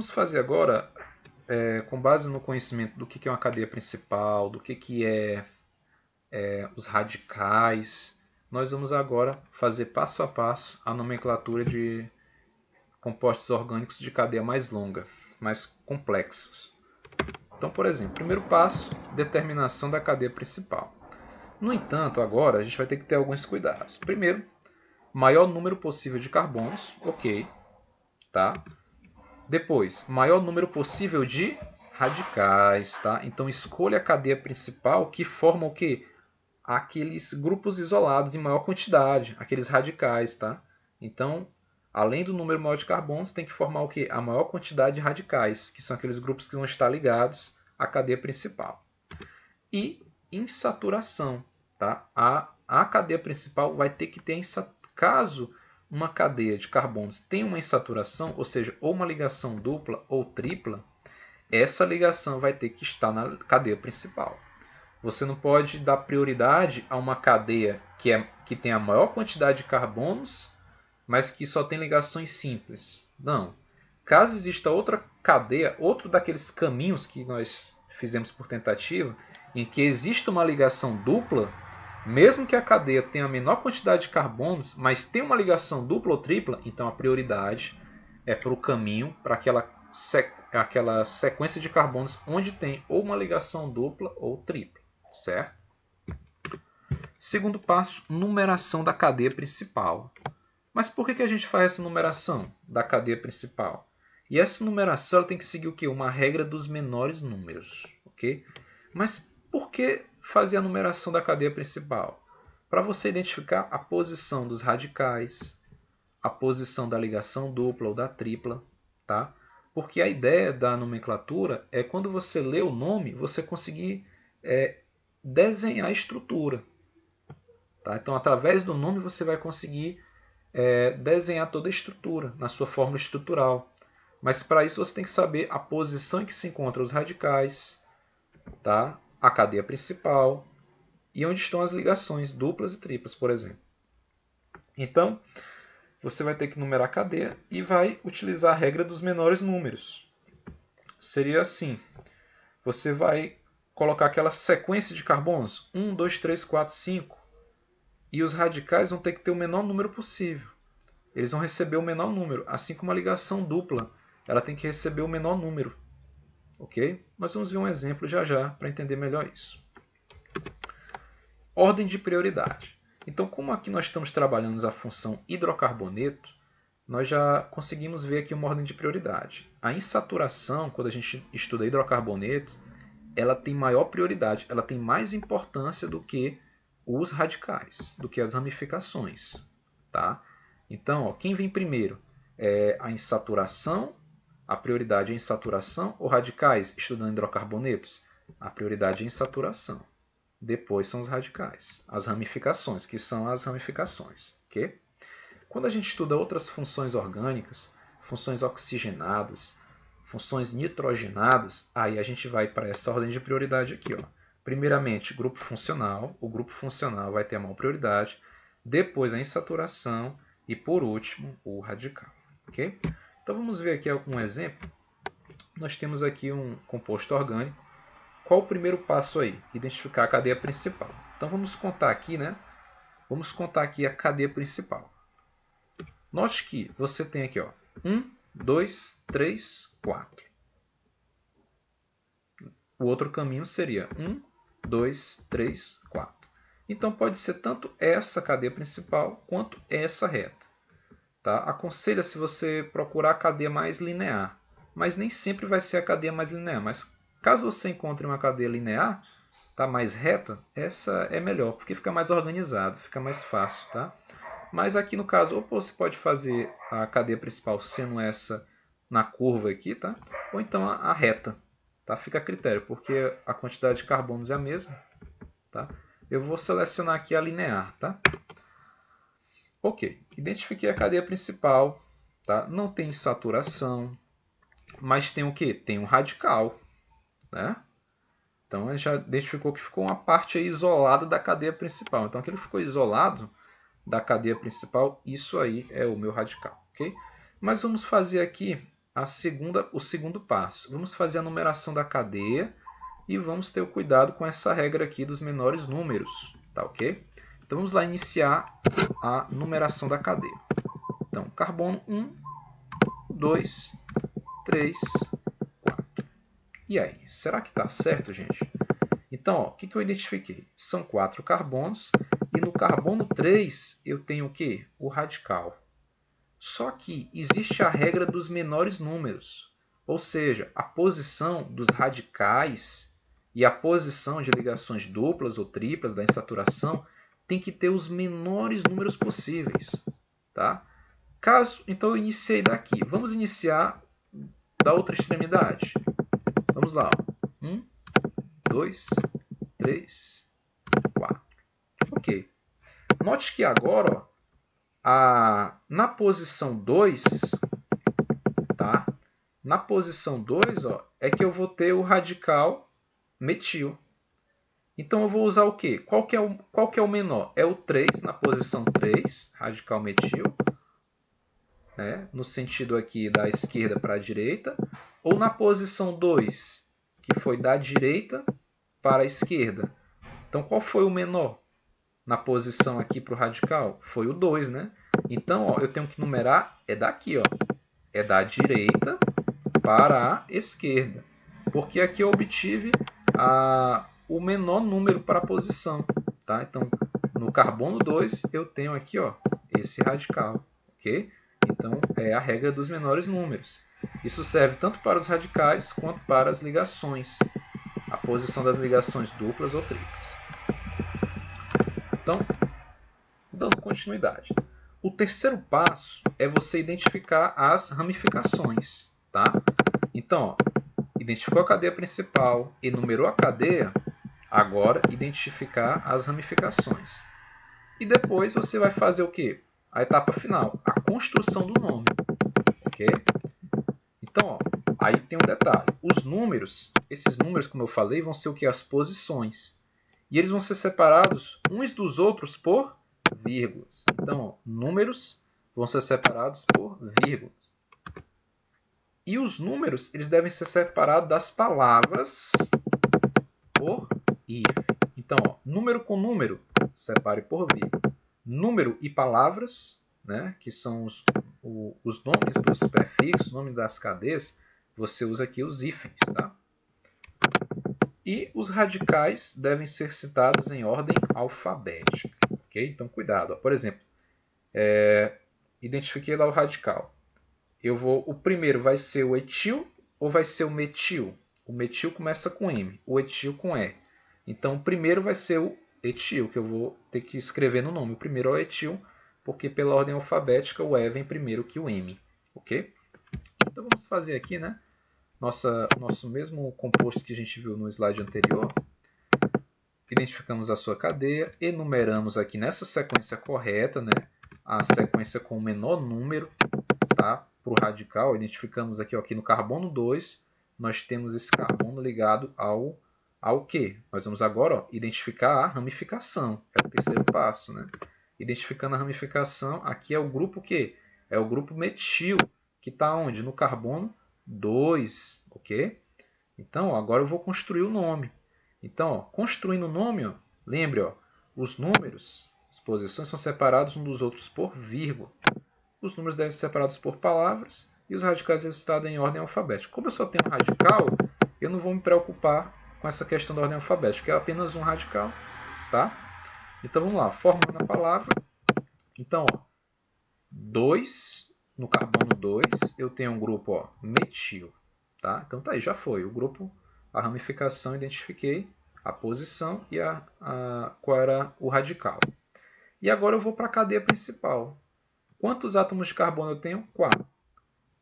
Vamos fazer agora, com base no conhecimento do que é uma cadeia principal, do que é os radicais, nós vamos agora fazer passo a passo a nomenclatura de compostos orgânicos de cadeia mais longa, mais complexos. Então, por exemplo, primeiro passo, determinação da cadeia principal. No entanto, agora a gente vai ter que ter alguns cuidados. Primeiro, maior número possível de carbonos, ok, tá? Depois, maior número possível de radicais, tá? Então escolha a cadeia principal que forma o quê? Aqueles grupos isolados em maior quantidade, aqueles radicais, tá? Então, além do número maior de carbonos, tem que formar o quê? A maior quantidade de radicais, que são aqueles grupos que vão estar ligados à cadeia principal. E insaturação, tá? A cadeia principal vai ter que ter, caso uma cadeia de carbonos tenha uma insaturação, ou seja, ou uma ligação dupla ou tripla, essa ligação vai ter que estar na cadeia principal. Você não pode dar prioridade a uma cadeia que tem a maior quantidade de carbonos, mas que só tem ligações simples. Não. Caso exista outra cadeia, outro daqueles caminhos que nós fizemos por tentativa, em que exista uma ligação dupla, mesmo que a cadeia tenha a menor quantidade de carbonos, mas tenha uma ligação dupla ou tripla, então a prioridade é para o caminho, para aquela sequência de carbonos onde tem ou uma ligação dupla ou tripla, certo? Segundo passo, numeração da cadeia principal. Mas por que a gente faz essa numeração da cadeia principal? E essa numeração tem que seguir o quê? Uma regra dos menores números, ok? Mas por que fazer a numeração da cadeia principal? Para você identificar a posição dos radicais, a posição da ligação dupla ou da tripla, tá? Porque a ideia da nomenclatura é quando você lê o nome, você conseguir desenhar a estrutura. Tá? Então, através do nome, você vai conseguir desenhar toda a estrutura na sua fórmula estrutural. Mas para isso você tem que saber a posição em que se encontram os radicais, tá? A cadeia principal e onde estão as ligações duplas e triplas, por exemplo. Então, você vai ter que numerar a cadeia e vai utilizar a regra dos menores números. Seria assim, você vai colocar aquela sequência de carbonos, 1, 2, 3, 4, 5, e os radicais vão ter que ter o menor número possível. Eles vão receber o menor número, assim como a ligação dupla, ela tem que receber o menor número. Ok? Nós vamos ver um exemplo já para entender melhor isso. Ordem de prioridade. Então, como aqui nós estamos trabalhando a função hidrocarboneto, nós já conseguimos ver aqui uma ordem de prioridade. A insaturação, quando a gente estuda hidrocarboneto, ela tem maior prioridade, ela tem mais importância do que os radicais, do que as ramificações. Tá? Então, ó, quem vem primeiro? A insaturação, a prioridade é a insaturação ou radicais, estudando hidrocarbonetos? A prioridade é a insaturação. Depois são os radicais. As ramificações, que são as ramificações. Okay? Quando a gente estuda outras funções orgânicas, funções oxigenadas, funções nitrogenadas, aí a gente vai para essa ordem de prioridade aqui. Ó. Primeiramente, grupo funcional. O grupo funcional vai ter a maior prioridade. Depois, a insaturação. E, por último, o radical. Okay? Então, vamos ver aqui um exemplo. Nós temos aqui um composto orgânico. Qual o primeiro passo aí? Identificar a cadeia principal. Então, vamos contar aqui, né? Vamos contar aqui a cadeia principal. Note que você tem aqui, ó, 1, 2, 3, 4. O outro caminho seria 1, 2, 3, 4. Então, pode ser tanto essa cadeia principal quanto essa reta. Tá? Aconselha-se você procurar a cadeia mais linear, mas nem sempre vai ser a cadeia mais linear. Mas caso você encontre uma cadeia linear, tá, mais reta, essa é melhor, porque fica mais organizado, fica mais fácil. Tá? Mas aqui no caso, ou você pode fazer a cadeia principal sendo essa na curva aqui, tá? Ou então a reta. Tá? Fica a critério, porque a quantidade de carbonos é a mesma. Tá? Eu vou selecionar aqui a linear. Tá? Ok, identifiquei a cadeia principal. Tá? Não tem saturação, mas tem o quê? Tem um radical. Né? Então, a gente já identificou que ficou uma parte aí isolada da cadeia principal. Então, aquilo que ficou isolado da cadeia principal, isso aí é o meu radical. Okay? Mas vamos fazer aqui o segundo passo. Vamos fazer a numeração da cadeia e vamos ter o cuidado com essa regra aqui dos menores números, tá ok? Então vamos lá iniciar a numeração da cadeia. Então, carbono 1, 2, 3, 4. E aí, será que está certo, gente? Então, ó, o que eu identifiquei? São 4 carbonos e no carbono 3 eu tenho o quê? O radical. Só que existe a regra dos menores números, ou seja, a posição dos radicais e a posição de ligações duplas ou triplas da insaturação tem que ter os menores números possíveis, tá? Então eu iniciei daqui. Vamos iniciar da outra extremidade. Vamos lá. 1, 2, 3, 4. Ok. Note que agora, ó, na posição 2, tá? Na posição 2, ó, é que eu vou ter o radical metil. Então eu vou usar o quê? Qual que é o menor? É o 3 na posição 3, radical metil, né? No sentido aqui da esquerda para a direita, ou na posição 2, que foi da direita para a esquerda. Então qual foi o menor na posição aqui para o radical? Foi o 2, né? Então ó, eu tenho que numerar, é daqui, ó, é da direita para a esquerda, porque aqui eu obtive o menor número para a posição, tá? Então, no carbono 2, eu tenho aqui, ó, esse radical, ok? Então, é a regra dos menores números. Isso serve tanto para os radicais quanto para as ligações, a posição das ligações duplas ou triplas. Então, dando continuidade. O terceiro passo é você identificar as ramificações, tá? Então, ó, identificou a cadeia principal, enumerou a cadeia, agora identificar as ramificações. E depois você vai fazer o quê? A etapa final, a construção do nome. Ok? Então, ó, aí tem um detalhe. Os números, esses números, como eu falei, vão ser o quê? As posições. E eles vão ser separados uns dos outros por vírgulas. Então, ó, números vão ser separados por vírgulas. E os números eles devem ser separados das palavras por hífen. Então, ó, número com número, separe por vírgula. Número e palavras, né, que são os nomes dos prefixos, nome das cadeias, você usa aqui os hífens. Tá? E os radicais devem ser citados em ordem alfabética. Okay? Então, cuidado. Ó. Por exemplo, identifiquei lá o radical. O primeiro vai ser o etil ou vai ser o metil? O metil começa com M, o etil com E. Então, o primeiro vai ser o etil, que eu vou ter que escrever no nome. O primeiro é o etil, porque pela ordem alfabética o E vem primeiro que o M. Ok? Então, vamos fazer aqui, né? Nosso mesmo composto que a gente viu no slide anterior. Identificamos a sua cadeia, enumeramos aqui nessa sequência correta, né? A sequência com o menor número, tá? Para o radical, identificamos aqui no carbono 2, nós temos esse carbono ligado ao quê? Nós vamos agora, ó, identificar a ramificação, é o terceiro passo, né? Identificando a ramificação, aqui é o grupo quê? É o grupo metil, que está onde? No carbono 2, ok? Então, ó, agora eu vou construir o nome. Então, ó, construindo o nome, ó, lembre, ó, os números, as posições são separados uns dos outros por vírgula. Os números devem ser separados por palavras e os radicais resultados em ordem alfabética. Como eu só tenho um radical, eu não vou me preocupar com essa questão da ordem alfabética, que é apenas um radical. Tá? Então vamos lá, formando a palavra. Então, 2, no carbono 2, eu tenho um grupo ó, metil. Tá? Então tá aí, já foi. O grupo, a ramificação, identifiquei a posição e qual era o radical. E agora eu vou para a cadeia principal. Quantos átomos de carbono eu tenho? 4.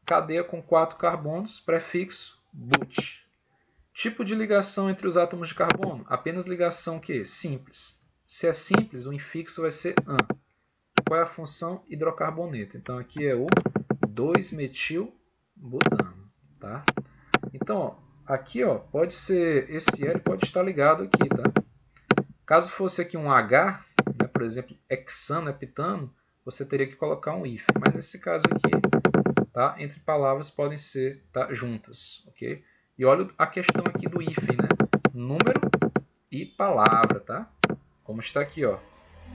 Cadeia com 4 carbonos, prefixo but. Tipo de ligação entre os átomos de carbono? Apenas ligação que? Simples. Se é simples, o infixo vai ser an. Qual é a função? Hidrocarboneto. Então aqui é o 2-metilbutano. Tá? Então, ó, aqui ó, pode ser, esse L pode estar ligado aqui. Tá? Caso fosse aqui um H, né, por exemplo, hexano, heptano, você teria que colocar um hífen. Mas nesse caso aqui, tá? Entre palavras podem ser, tá, juntas, ok? E olha a questão aqui do hífen, né? Número e palavra, tá? Como está aqui, ó.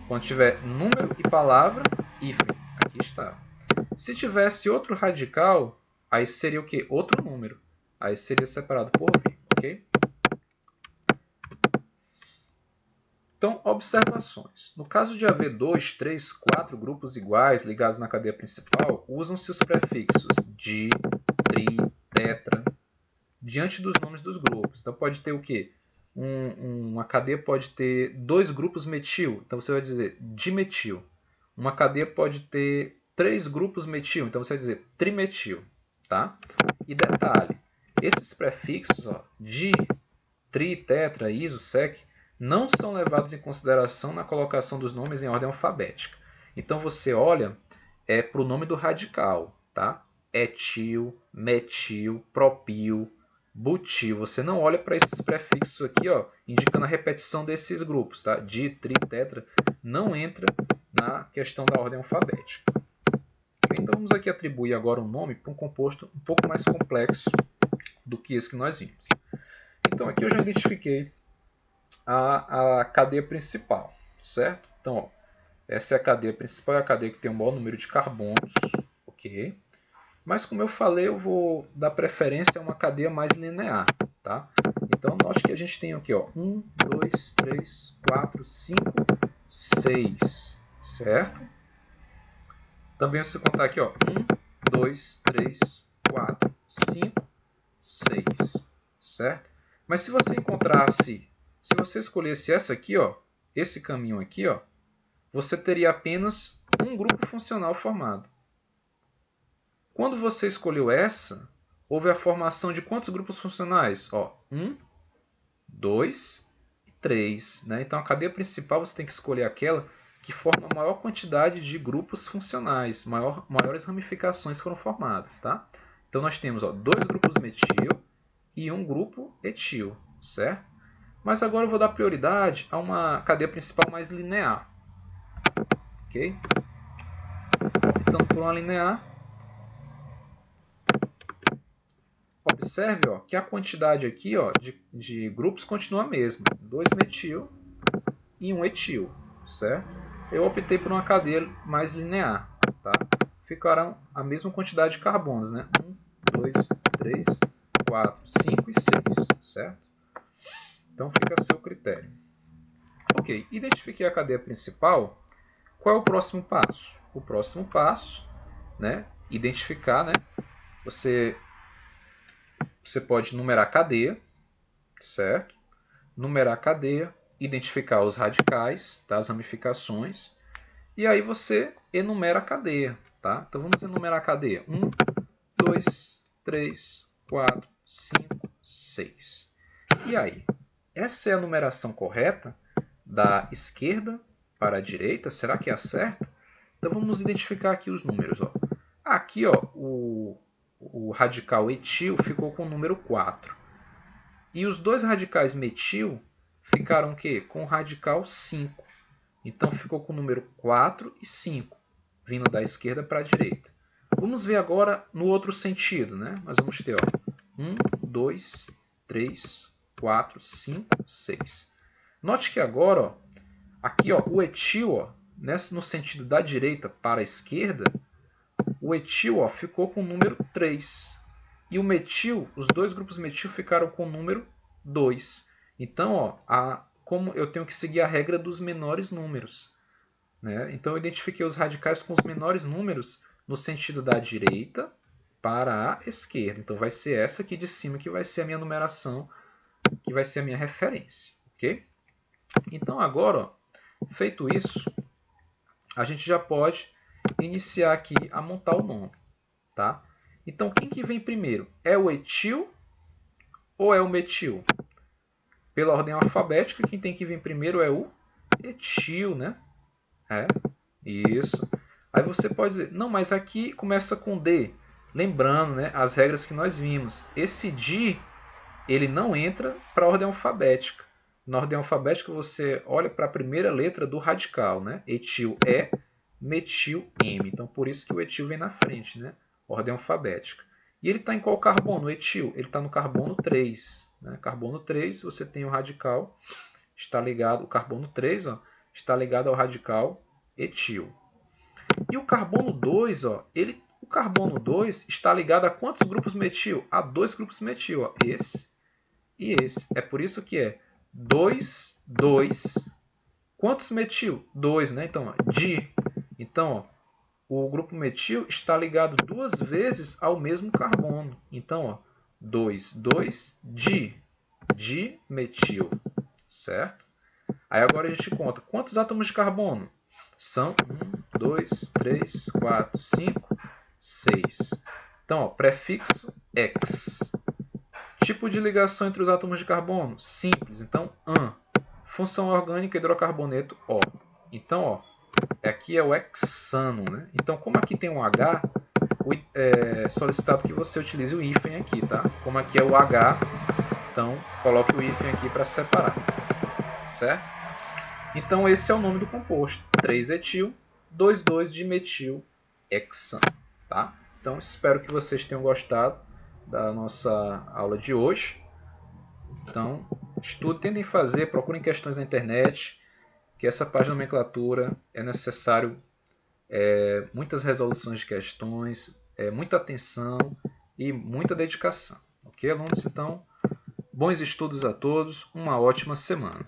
Quando tiver número e palavra, hífen. Aqui está. Se tivesse outro radical, aí seria o quê? Outro número. Aí seria separado por v, ok? Então, observações. No caso de haver 2, 3, 4 grupos iguais ligados na cadeia principal, usam-se os prefixos di, tri, tetra, diante dos nomes dos grupos. Então, pode ter o quê? Uma cadeia pode ter 2 grupos metil, então você vai dizer dimetil. Uma cadeia pode ter 3 grupos metil, então você vai dizer trimetil. Tá? E detalhe, esses prefixos, ó, di, tri, tetra, iso, sec, não são levados em consideração na colocação dos nomes em ordem alfabética. Então você olha para o nome do radical, tá? Etil, metil, propil, butil. Você não olha para esses prefixos aqui, ó, indicando a repetição desses grupos, tá? Di, tri, tetra, não entra na questão da ordem alfabética. Então vamos aqui atribuir agora um nome para um composto um pouco mais complexo do que esse que nós vimos. Então aqui eu já identifiquei a cadeia principal, certo? Então, ó, essa é a cadeia principal, é a cadeia que tem o maior número de carbonos, ok? Mas como eu falei, eu vou dar preferência a uma cadeia mais linear, tá? Então, note que a gente tem aqui, ó, 1, 2, 3, 4, 5, 6, certo? Também se contar aqui, ó, 1, 2, 3, 4, 5, 6, certo? Mas se você encontrasse, se você escolhesse essa aqui, ó, esse caminho aqui, ó, você teria apenas um grupo funcional formado. Quando você escolheu essa, houve a formação de quantos grupos funcionais? Ó, 1, 2 e 3. Né? Então, a cadeia principal você tem que escolher aquela que forma a maior quantidade de grupos funcionais, maiores ramificações foram formadas. Tá? Então, nós temos, ó, 2 grupos metil e um grupo etil, certo? Mas agora eu vou dar prioridade a uma cadeia principal mais linear. Ok? Optando por uma linear. Observe, ó, que a quantidade aqui, ó, de grupos continua a mesma. 2 metil e 1 etil, certo? Eu optei por uma cadeia mais linear. Tá? Ficarão a mesma quantidade de carbonos, né? 1, 2, 3, 4, 5 e 6, certo? Então fica a seu critério. Ok, identifiquei a cadeia principal. Qual é o próximo passo? O próximo passo, né, identificar, né, você pode numerar a cadeia, certo? Numerar a cadeia, identificar os radicais, tá, as ramificações, e aí você enumera a cadeia. Tá? Então vamos enumerar a cadeia. 1, 2, 3, 4, 5, 6. E aí? Essa é a numeração correta da esquerda para a direita? Será que é a certa? Então vamos identificar aqui os números. Ó. Aqui, ó, o radical etil ficou com o número 4. E os dois radicais metil ficaram o quê? Com o radical 5. Então ficou com o número 4 e 5, vindo da esquerda para a direita. Vamos ver agora no outro sentido. Né? Nós vamos ter, ó, 1, 2, 3, 4, 5, 6. Note que agora, ó, aqui, ó, o etil, ó, no sentido da direita para a esquerda, o etil, ó, ficou com o número 3. E o metil, os dois grupos metil ficaram com o número 2. Então, ó, como eu tenho que seguir a regra dos menores números. Né? Então, eu identifiquei os radicais com os menores números no sentido da direita para a esquerda. Então, vai ser essa aqui de cima que vai ser a minha numeração, que vai ser a minha referência. Ok? Então, agora, ó, feito isso, a gente já pode iniciar aqui a montar o nome. Tá? Então, quem que vem primeiro? É o etil ou é o metil? Pela ordem alfabética, quem tem que vir primeiro é o etil, né? É, isso. Aí você pode dizer, não, mas aqui começa com D. Lembrando, né, as regras que nós vimos. Esse di, ele não entra para a ordem alfabética. Na ordem alfabética, você olha para a primeira letra do radical, né? Etil E, metil M. Então, por isso que o etil vem na frente, né? ordem alfabética. E ele está em qual carbono? O etil. Ele está no carbono 3. Né? Carbono 3, você tem o radical, está ligado, o carbono 3 ó, está ligado ao radical etil. E o carbono 2, ó, o carbono 2 está ligado a quantos grupos metil? A 2 grupos metil, ó, esse e esse. É por isso que é 2, 2. Quantos metil? 2, né? Então, ó, di. Então, ó, o grupo metil está ligado 2 vezes ao mesmo carbono. Então, ó, 2, 2, dimetil, certo? Aí agora a gente conta quantos átomos de carbono? São 1, 2, 3, 4, 5, 6. Então, ó, prefixo X. Tipo de ligação entre os átomos de carbono? Simples. Então, AN. Função orgânica hidrocarboneto O. Então, ó, aqui é o hexano, né? Então, como aqui tem um H, é solicitado que você utilize o hífen aqui, tá? Como aqui é o H, então coloque o hífen aqui para separar, certo? Então, esse é o nome do composto, 3-etil, 2,2-dimetil-hexano, tá? Então, espero que vocês tenham gostado da nossa aula de hoje. Então, estude, tentem fazer, procurem questões na internet, que essa parte de nomenclatura é necessário muitas resoluções de questões, muita atenção e muita dedicação. Ok, alunos? Então, bons estudos a todos, uma ótima semana.